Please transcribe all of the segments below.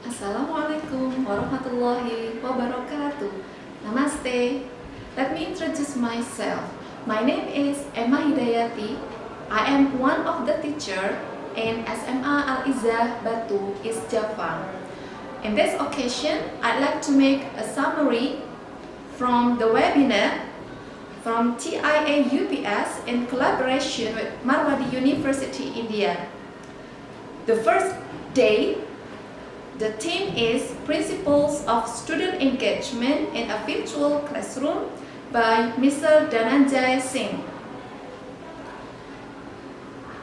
Assalamualaikum warahmatullahi wabarakatuh. Namaste. Let me introduce myself. My name is Emma Hidayati. I am one of the teacher in SMA Al-Izzah Batu, East Java. In this occasion, I'd like to make a summary from the webinar from TIA UPS in collaboration with Marwadi University, India. The first day, the theme is Principles of Student Engagement in a Virtual Classroom by Mr. Dhananjay Singh.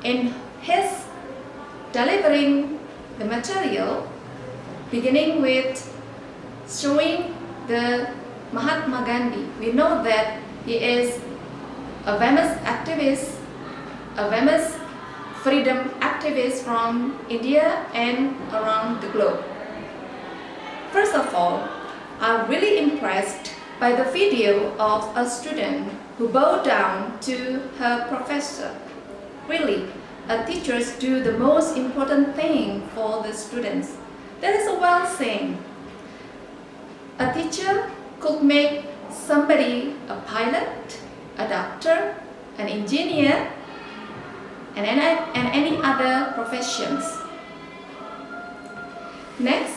In his delivering the material, beginning with showing the Mahatma Gandhi, we know that he is a famous activist, a famous freedom activists from India and around the globe. First of all, I'm really impressed by the video of a student who bowed down to her professor. Really, teachers do the most important thing for the students. There is a well saying, a teacher could make somebody a pilot, a doctor, an engineer, and any other professions. Next,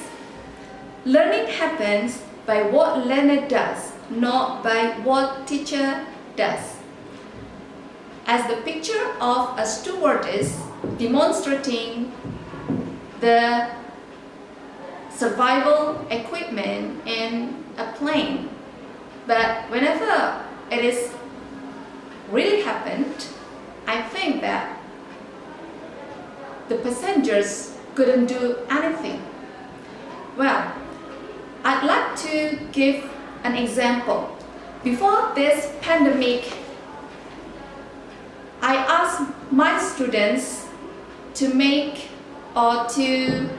learning happens by what learner does, not by what teacher does. As the picture of a stewardess demonstrating the survival equipment in a plane. But whenever it is really happened, I think that the passengers couldn't do anything. Well, I'd like to give an example. Before this pandemic, I asked my students to make or to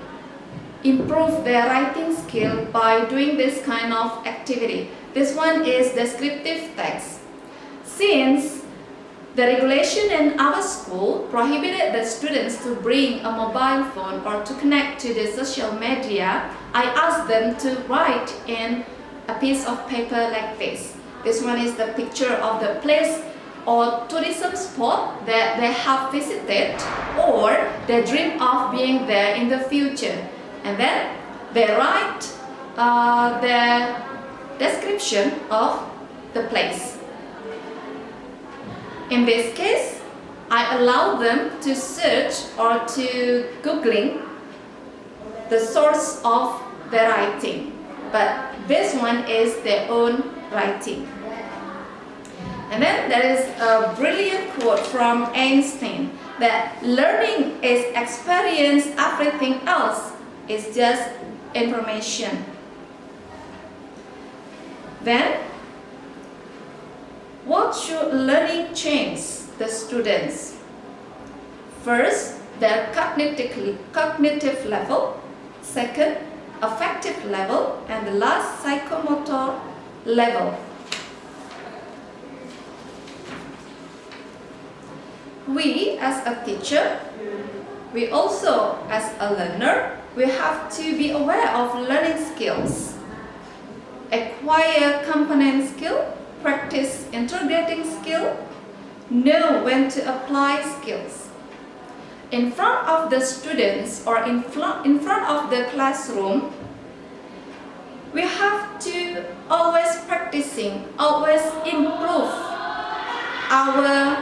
improve their writing skill by doing this kind of activity. This one is descriptive text. Since the regulation in our school prohibited the students to bring a mobile phone or to connect to the social media, I asked them to write in a piece of paper like this. This one is the picture of the place or tourism spot that they have visited or they dream of being there in the future. And then they write the description of the place. In this case, I allow them to search or to Googling the source of their writing. But this one is their own writing. And then there is a brilliant quote from Einstein that learning is experience, everything else is just information. Then, what should learning change the students? First, their cognitive level. Second, affective level. And the last, psychomotor level. We as a teacher, we also as a learner, we have to be aware of learning skills. Acquire component skill, practice integrating skill, know when to apply skills. In front of the students or in front of the classroom, we have to always practicing, always improve our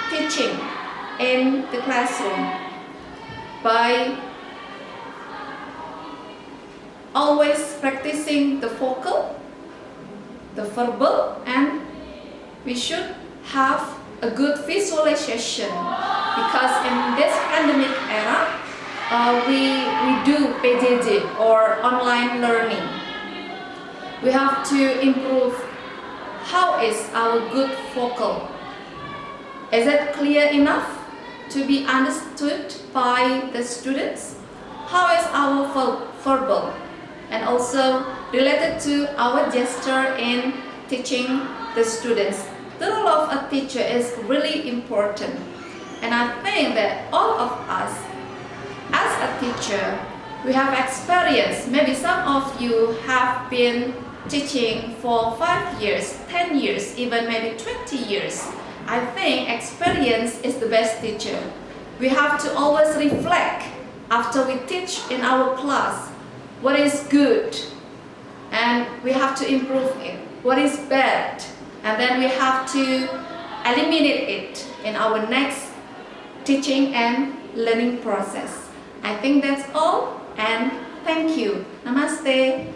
teaching in the classroom by always practicing the vocal, the verbal, and we should have a good visualization because in this pandemic era we do PJJ or online learning. We have to improve how is our good vocal. Is it clear enough to be understood by the students? How is our verbal? And also related to our gesture in teaching the students. The role of a teacher is really important. And I think that all of us as a teacher, We have experience. Maybe some of you have been teaching for 5 years, 10 years, even maybe 20 years. I think experience is the best teacher. We have to always reflect after we teach in our class what is good, and we have to improve it. What is bad, and then we have to eliminate it in our next teaching and learning process. I think that's all, and thank you. Namaste.